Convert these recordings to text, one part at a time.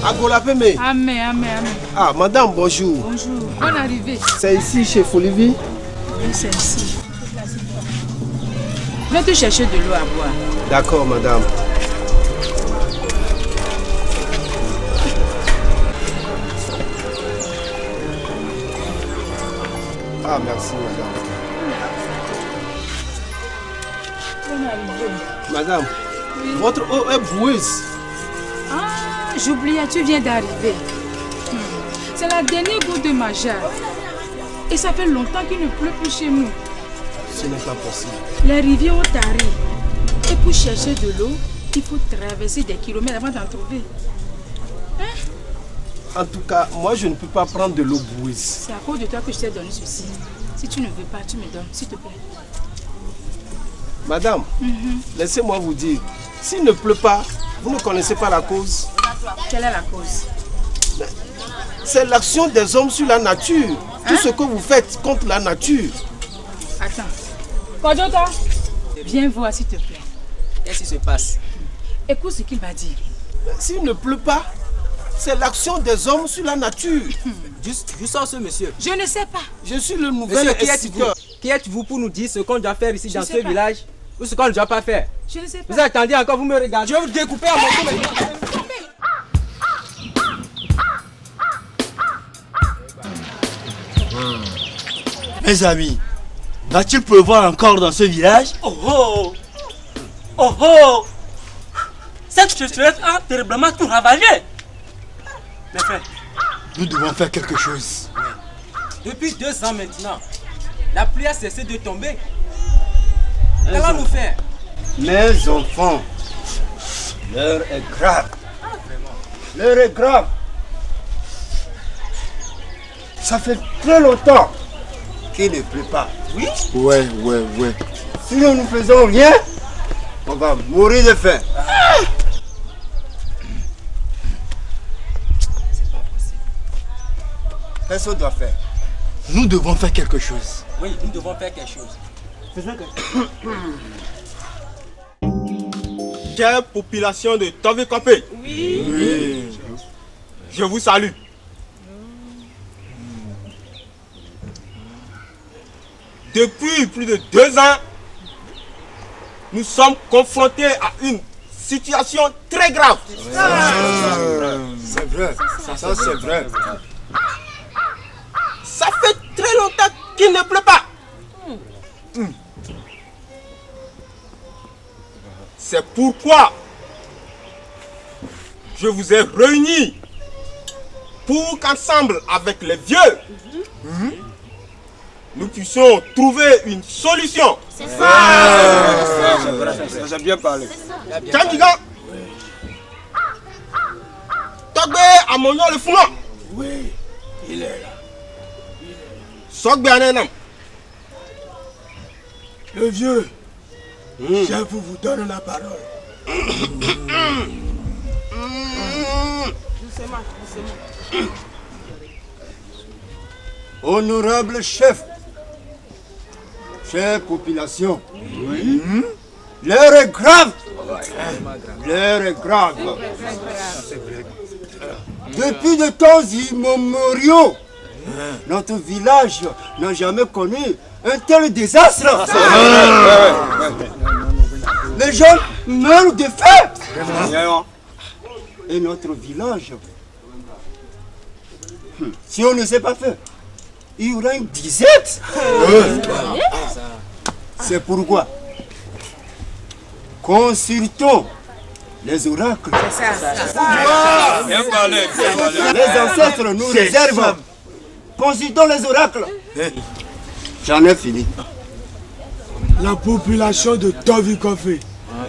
Agolapeme. Amen. Ah, madame, bonjour. Bonjour. Bonne arrivée. C'est ici, chez Folivie? Oui, c'est ici. Viens te chercher de l'eau à boire. D'accord, madame. Ah, merci, madame. Bonne arrivée. Madame, oui. Votre eau est boueuse. Ah, j'oubliais, tu viens d'arriver. C'est la dernière goutte de ma jarre. Et ça fait longtemps qu'il ne pleut plus chez nous. Ce n'est pas possible. Les rivières ont tari. Et pour chercher de l'eau, il faut traverser des kilomètres avant d'en trouver. Hein? En tout cas, moi je ne peux pas prendre de l'eau boueuse. C'est à cause de toi que je t'ai donné ceci. Si tu ne veux pas, tu me donnes, s'il te plaît. Madame, laissez-moi vous dire, s'il ne pleut pas, vous ne connaissez pas la cause. Quelle est la cause? C'est l'action des hommes sur la nature. Tout ce que vous faites contre la nature. Attends. Kodjota, viens voir s'il te plaît. Qu'est-ce qui se passe? Écoute ce qu'il va dire. S'il ne pleut pas, c'est l'action des hommes sur la nature. Juste ce monsieur. Je ne sais pas. Je suis le nouvel instituteur. Qui êtes-vous pour nous dire ce qu'on doit faire ici dans ce village ou ce qu'on ne doit pas faire? Je ne sais pas. Vous attendez encore, vous me regardez. Je vais vous découper à mon tour. Mes amis, va-t-il pleuvoir encore dans ce village? Oh! Cette sécheresse a terriblement tout ravagé. Mes frères, nous devons faire quelque chose. Depuis 2 ans maintenant, la pluie a cessé de tomber. Qu'allons-nous faire? Mes enfants, l'heure est grave. L'heure est grave. Ça fait très longtemps qu'il ne pleut pas. Oui? Ouais. Si nous ne faisons rien, on va mourir de faim. C'est pas possible. Qu'est-ce qu'on doit faire? Nous devons faire quelque chose. Oui, nous devons faire quelque chose. Faisons quelque chose. Chère population de Tovikopé. Oui. Je vous salue. Depuis plus de 2 ans, nous sommes confrontés à une situation très grave. C'est vrai, ça c'est vrai. Ça fait très longtemps qu'il ne pleut pas. C'est pourquoi je vous ai réunis pour qu'ensemble avec les vieux, nous puissions trouver une solution. C'est ça. J'ai bien parlé. Tchandiga, Togbe Amonyo le Founon. Oui, il est là. Sogbe Anenam. Le vieux, je vous donne la parole. Doucement. Honorable chef, chère population, l'heure est grave. L'heure est grave. Depuis de temps immémoriaux, notre village n'a jamais connu un tel désastre. Les gens meurent de faim. Et notre village, si on ne sait pas faire, il y aura une disette. C'est pourquoi consultons les oracles. Les ancêtres nous réservent. Consultons les oracles. J'en ai fini. La population de Tovikopé,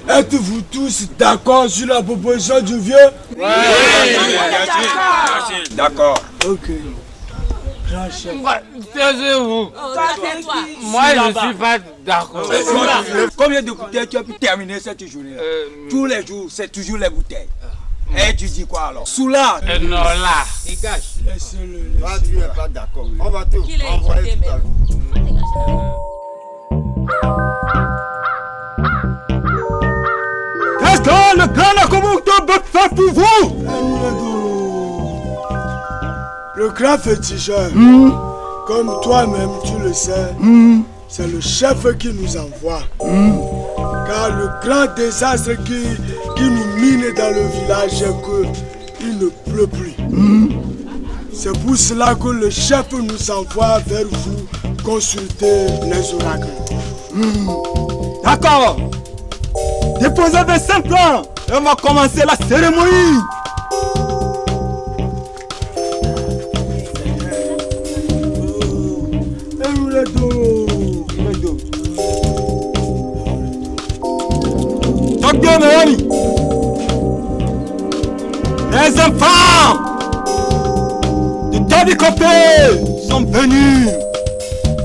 êtes-vous tous d'accord sur la proposition du vieux? Oui, d'accord. Ok. Grand chef. taisez-vous. Moi, je ne suis pas d'accord. Combien de bouteilles tu as pu terminer cette journée? Tous les jours, c'est toujours les bouteilles. Et tu dis quoi alors? Soula. Non, là. Dégage. Laissez-le. Toi, tu n'es pas d'accord. On va tout envoyer tout à l'heure. Qu'est-ce que le grand Nakomoto peut faire pour vous? Le grand féticheur, comme toi-même tu le sais, c'est le chef qui nous envoie. Car le grand désastre qui nous mine dans le village est qu'il ne pleut plus. C'est pour cela que le chef nous envoie vers vous consulter les oracles. D'accord. Déposez vos 5 plans et on va commencer la cérémonie. Donc bien mes amis, les enfants de Tobikopé sont venus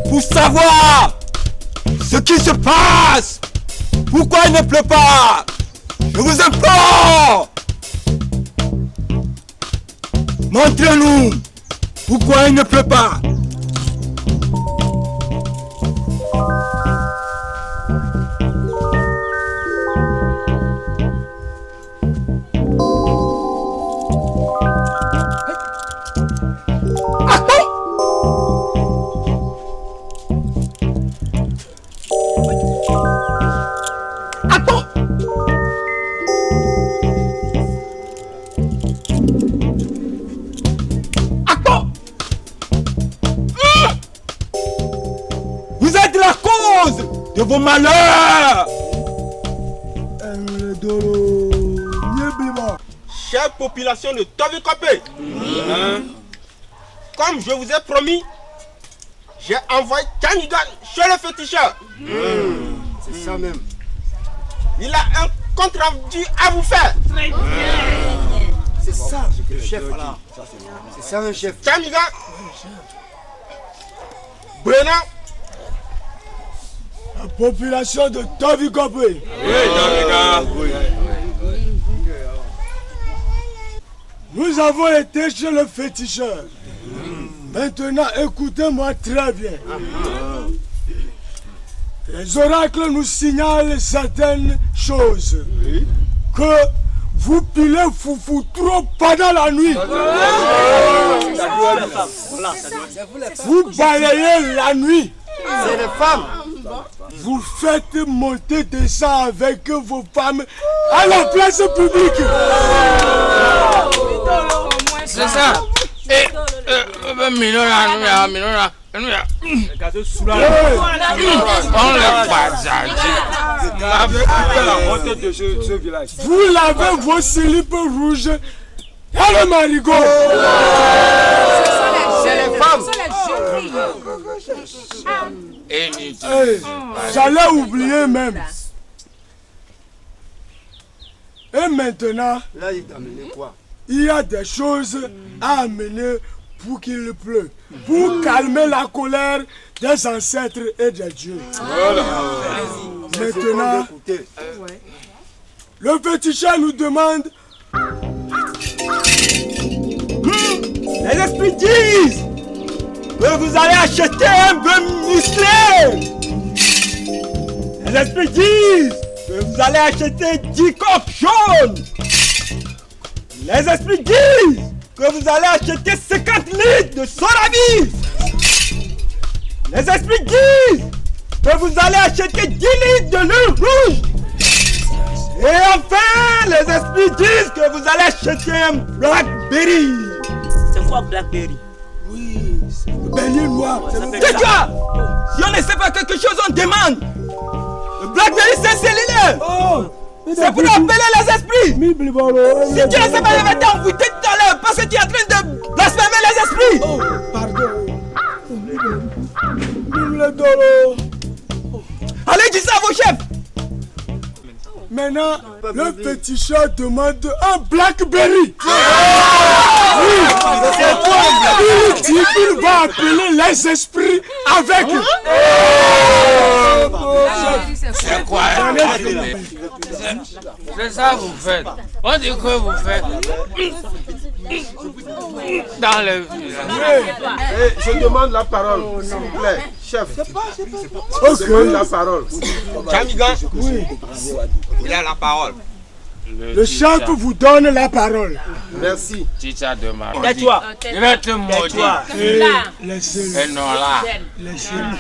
pour savoir ce qui se passe. Pourquoi il ne pleut pas? Je vous implore. Montrez-nous pourquoi il ne pleut pas. De vos malheurs. Chère population de Tobikopé, comme je vous ai promis, j'ai envoyé Tchanigan chez le féticheur. C'est ça même. Il a un compte rendu à vous faire. C'est ça, le chef là. C'est ça un chef. Tchanigan, Brennan. La population de Tobikopé. Nous avons été chez le féticheur. Maintenant, écoutez-moi très bien. Les oracles nous signalent certaines choses. Que vous pilez foufou trop pendant la nuit. Vous balayez la nuit. C'est les femmes. Vous faites monter des sangs avec vos femmes à la place publique. C'est ça. Et vous lavez vos slips rouges et le marigot. C'est les femmes. J'allais oublier même. Et maintenant, là, il t'a amené quoi? Il y a des choses à amener pour qu'il pleuve, pour calmer la colère des ancêtres et des dieux. Voilà. Maintenant, le féticheur nous demande. Les esprits disent que vous allez acheter un bœuf musclé. Les esprits disent que vous allez acheter 10 coques jaunes. Les esprits disent que vous allez acheter 50 litres de soda-bis. Les esprits disent que vous allez acheter 10 litres de lait rouge. Et enfin, les esprits disent que vous allez acheter un Blackberry. C'est quoi Blackberry? Oui, c'est le bélier noir. Tais-toi! Si on ne sait pas quelque chose, on demande. Le Blackberry, c'est cellulaire. C'est pour appeler les esprits. Si tu ne sais pas, je vais t'envoûter tout à l'heure parce que tu es en train de blasphémer les esprits. Oh, pardon. Allez, dis ça à vos chefs. Maintenant, le féticheur demande un Blackberry. Il dit qu'il va appeler les esprits avec. c'est quoi? C'est ça que vous faites. On dit que vous faites dans le village. Je demande la parole, s'il vous plaît, chef. Je demande la parole. Tchanigan, il a la parole. Le chef vous donne la parole. Merci. Chicha de Marodi. Tais-toi. Je vais te maudire. Laissez-le. Et non là. Laissez-le.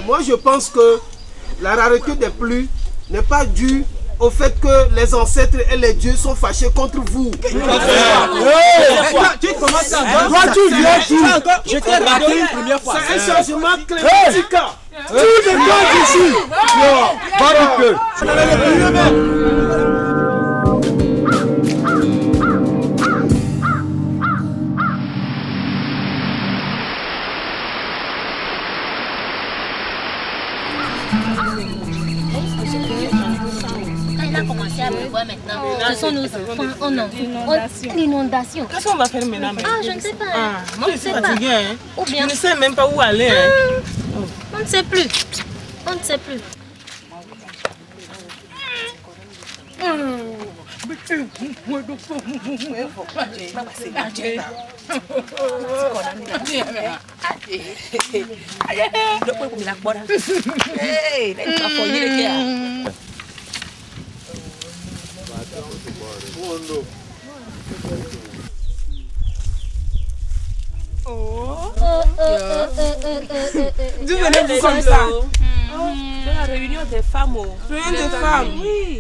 Moi, je pense que la rareté des pluies n'est pas due au fait que les ancêtres et les dieux sont fâchés contre vous. Tu commences à Toi, tu viens tout. Je t'ai raté une première fois. C'est un changement climatique. Tout dépend d'ici. Il a commencé à pleuvoir maintenant. Ce sont nos enfants. L'inondation. Qu'est-ce qu'on va faire maintenant? Ah, je ne sais pas. Moi, je suis fatiguée. Ou bien... Je ne sais même pas où aller. On ne sait plus. On ne sait plus. D'où venez-vous comme ça? C'est la réunion des femmes. Réunion des femmes? Oui.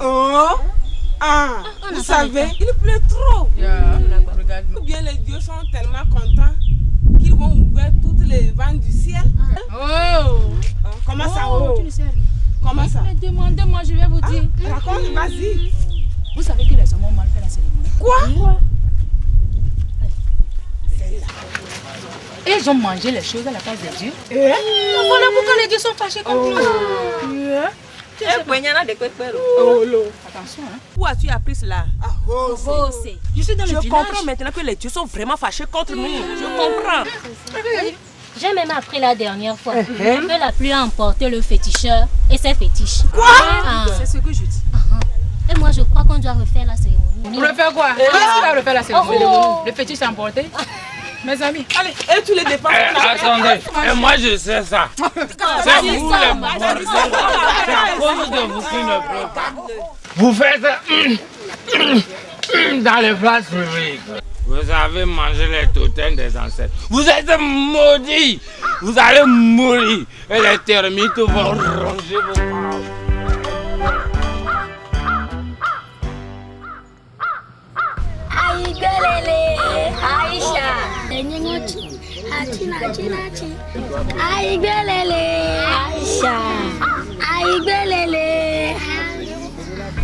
Vous savez, il pleut trop. Ou bien les dieux sont tellement contents qu'ils vont ouvrir toutes les vannes du ciel. Comment ça? Tu ne sais rien. Comment ça? Mais demandez-moi, je vais vous dire. Raconte, vas-y. Vous savez que les hommes ont mal fait la cérémonie. Quoi? Et ils ont mangé les choses à la place des dieux. Voilà pourquoi les dieux sont fâchés contre nous. Attention, hein. Où as-tu appris cela? Je suis dans le Je village. comprends maintenant que les dieux sont vraiment fâchés contre nous. Je comprends. J'ai même appris la dernière fois que la pluie a emporté le féticheur et ses fétiches. Quoi? C'est ce que je dis. Et moi, je crois qu'on doit refaire la cérémonie. Pour refaire quoi? Qui va refaire la cérémonie? Le fétiche s'est emporté. Mes amis, allez, et tu les dépenses. Attendez, et moi je sais ça. C'est vous les bordels. C'est à cause de vous qui ne pleut pas. Vous faites dans les places publiques. Vous avez mangé les totems des ancêtres. Vous êtes maudits. Vous allez mourir. Et les termites vont ronger vos parents. Aïcha.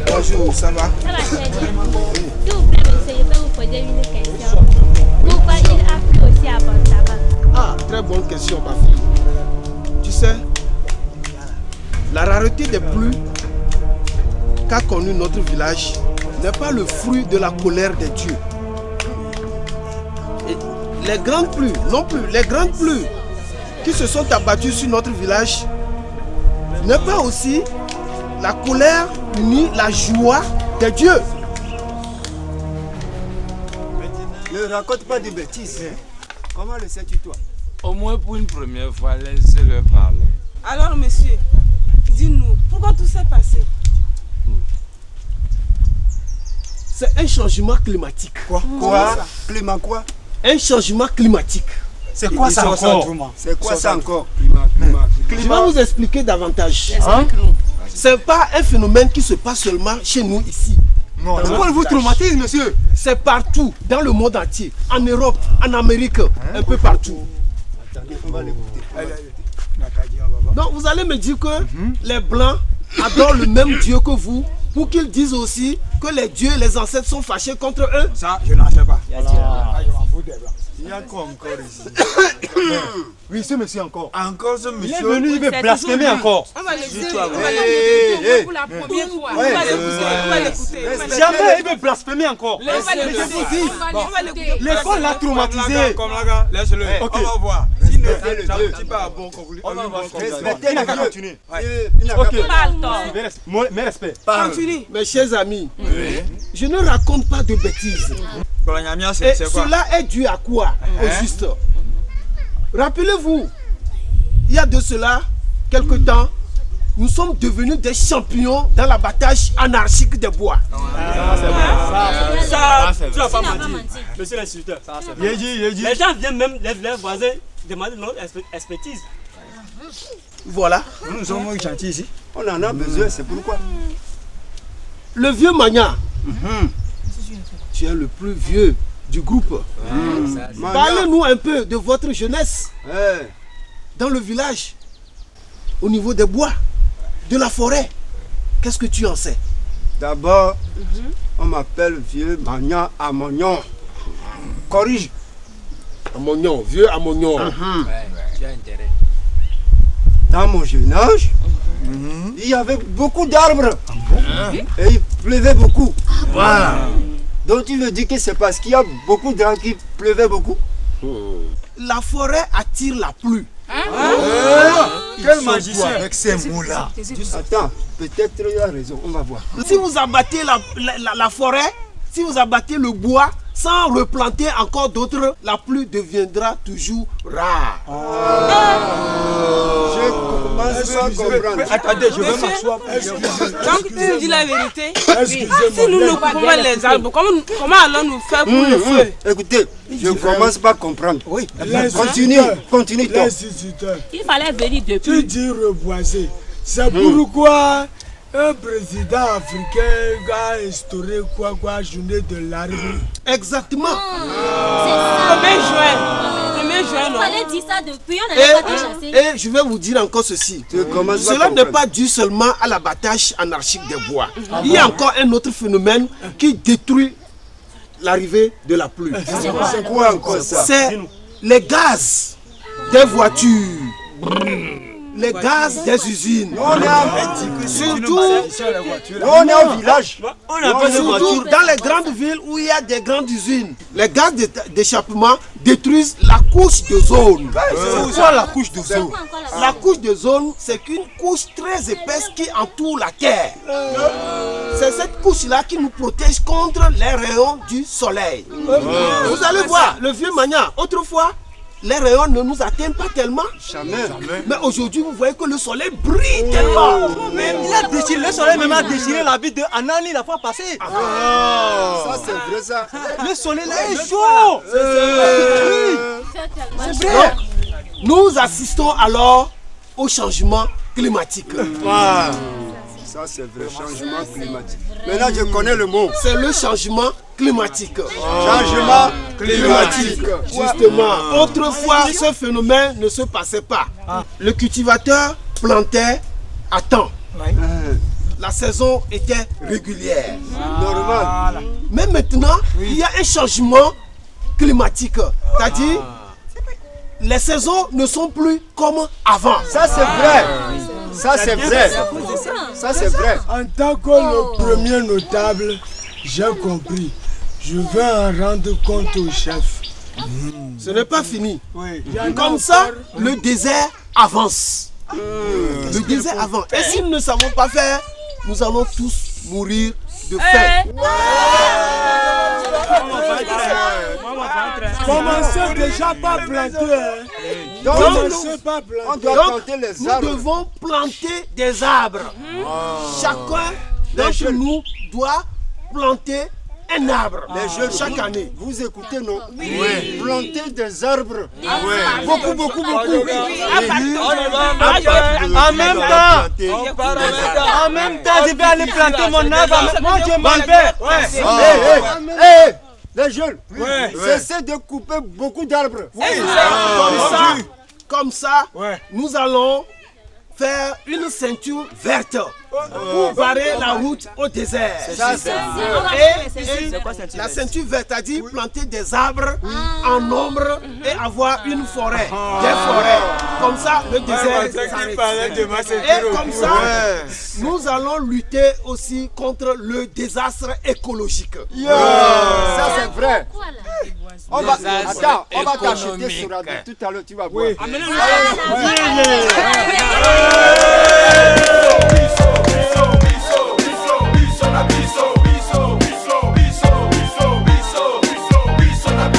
Bonjour, ça va? S'il vous plaît, monsieur, je peux vous poser une question. Pourquoi il a plu aussi à Bantaba? Ah, très bonne question, ma fille. Tu sais, la rareté des pluies qu'a connu notre village n'est pas le fruit de la colère des dieux. Et les grandes pluies, non plus, les grandes pluies qui se sont abattues sur notre village n'est pas aussi la colère ni la joie des dieux. Ne raconte pas de bêtises. Comment le sais-tu toi? Au moins pour une première fois, laissez-le parler. Alors, monsieur, dis-nous, pourquoi tout s'est passé? C'est un changement climatique. Quoi? Climat quoi? Un changement climatique. C'est quoi ça encore? C'est quoi ça encore? Je vais vous expliquer davantage. C'est pas un phénomène qui se passe seulement chez nous ici. Non, pourquoi vous traumatisez, monsieur? C'est partout, dans le monde entier. En Europe, en Amérique, un peu partout. Attendez, on va l'écouter. Donc vous allez me dire que les Blancs adorent le même Dieu que vous, pour qu'ils disent aussi que les dieux et les ancêtres sont fâchés contre eux. Ça, je n'en sais pas. Il y a quoi encore ici? Oui, ce monsieur encore. Encore ce monsieur? Il est venu, il veut blasphémer encore. On va l'écouter. Pour la première fois. On va l'écouter. Jamais il veut blasphémer encore. L'école l'a traumatisé. Comme là, gars, laisse-le. Ok. On va voir. S'il ne fait pas bon comme vous. On va voir. Respectez Il n'a les qu'à dieux. continuer. Ok. Mes respects. Continue. Mes chers amis, je ne raconte pas de bêtises. Et C'est quoi? cela est dû à quoi, au juste? Rappelez-vous, il y a de cela quelque temps, nous sommes devenus des champions dans l'abattage anarchique des bois. Ça, tu n'as pas menti. Monsieur l'instituteur. Les gens viennent même, les voisins, demander notre expertise. Voilà. Nous sommes gentils ici. On en a besoin, c'est pourquoi. Le vieux Magna, tu es le plus vieux du groupe. Parlez-nous un peu de votre jeunesse dans le village, au niveau des bois, de la forêt. Qu'est-ce que tu en sais? D'abord, on m'appelle vieux Magna Amognon. Corrige. Amognon, vieux Amognon. Tu as intérêt. Dans mon jeune âge, il y avait beaucoup d'arbres. Et il pleuvait beaucoup. Donc tu veux dire que c'est parce qu'il y a beaucoup d'arbres qu'il pleuvait beaucoup? La forêt attire la pluie. Quel magicien avec ces mots-là. Attends, peut-être il a raison, on va voir. Si vous abattez la forêt, si vous abattez le bois, sans replanter encore d'autres, la pluie deviendra toujours rare. Je commence pas à comprendre. Attendez, je vais m'asseoir. Donc tu dis la vérité. Si nous ne coupons pas les arbres, comment allons-nous faire pour le feu? Écoutez, je commence pas à comprendre. Oui. Continue. L'instituteur. Il fallait venir depuis. Tu dis reboiser. C'est pourquoi un président africain a instauré quoi, journée de l'arbre. Exactement. C'est ça. 1er juin, non? Il fallait dire ça depuis, on n'allait pas te chasser. Et je vais vous dire encore ceci. Cela n'est pas dû seulement à l'abattage anarchique des bois. Il y a encore un autre phénomène qui détruit l'arrivée de la pluie. C'est quoi encore ça? C'est les gaz des voitures. Les gaz des usines. Surtout au village. Surtout dans les grandes villes où il y a des grandes usines. Les gaz d'échappement détruisent la couche d'ozone. C'est quoi la couche d'ozone? La couche d'ozone, c'est une couche très épaisse qui entoure la Terre. C'est cette couche-là qui nous protège contre les rayons du soleil. Vous allez voir, le vieux Magna, autrefois, les rayons ne nous atteignent pas tellement. Jamais. Mais aujourd'hui, vous voyez que le soleil brille tellement. Mais il a déchiré, le soleil même a déchiré la vie de Anani la fois passée. Ça c'est vrai ça. Le soleil là est chaud. C'est vrai. Nous assistons alors au changement climatique. Ça c'est vrai, changement climatique. Maintenant je connais le mot. C'est le changement climatique. Changement climatique. Justement, autrefois ce phénomène ne se passait pas. Le cultivateur plantait à temps. La saison était régulière. Normal. Mais maintenant, il y a un changement climatique. C'est-à-dire, les saisons ne sont plus comme avant. Ça c'est vrai. Ça c'est vrai. Ça c'est vrai. En tant que le premier notable, j'ai compris. Je vais en rendre compte au chef. Ce n'est pas fini. Comme ça, le désert avance. Le désert avance. Et si nous ne savons pas faire, nous allons tous mourir de faim. Commencez déjà pas planter. Donc, on doit planter les arbres. Nous devons planter des arbres. Chacun d'entre nous doit planter un arbre chaque année. Vous écoutez, non? Oui. Planter des arbres. Beaucoup. En même temps, je vais aller planter mon arbre. Moi, je m'en vais. Les jeunes, cessez de couper beaucoup d'arbres. Comme ça, nous allons faire une ceinture verte pour barrer la route au désert. Et la ceinture verte a dit planter des arbres en nombre et avoir une forêt, des forêts. Comme ça, le désert s'arrête. Et comme ça, nous allons lutter aussi contre le désastre écologique. Ça c'est vrai. On va t'acheter sur la tout à l'heure, tu vas voir.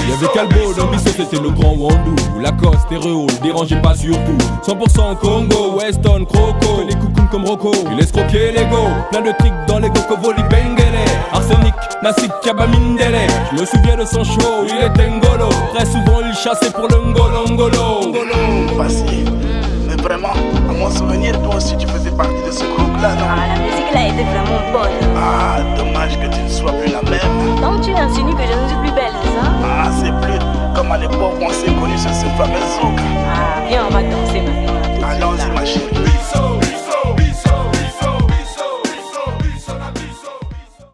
Il y avait Calbo dans Bissau, c'était le grand Wandou. Lacoste, stéréo, dérangez pas surtout. 100% Congo, Weston, Croco. Les coucous crime comme Rocco. Il escroquait l'ego, plein de tricks dans les Gokovoli Bengele. Arsenic, Nassik, Kabamindele. Je me souviens de son show, il était ngolo. Très souvent il chassait pour le ngolo. Passé. Mais vraiment, à mon souvenir, toi aussi tu faisais partie de ce groupe-là, non? Ah, la musique là était vraiment bonne. Ah, dommage.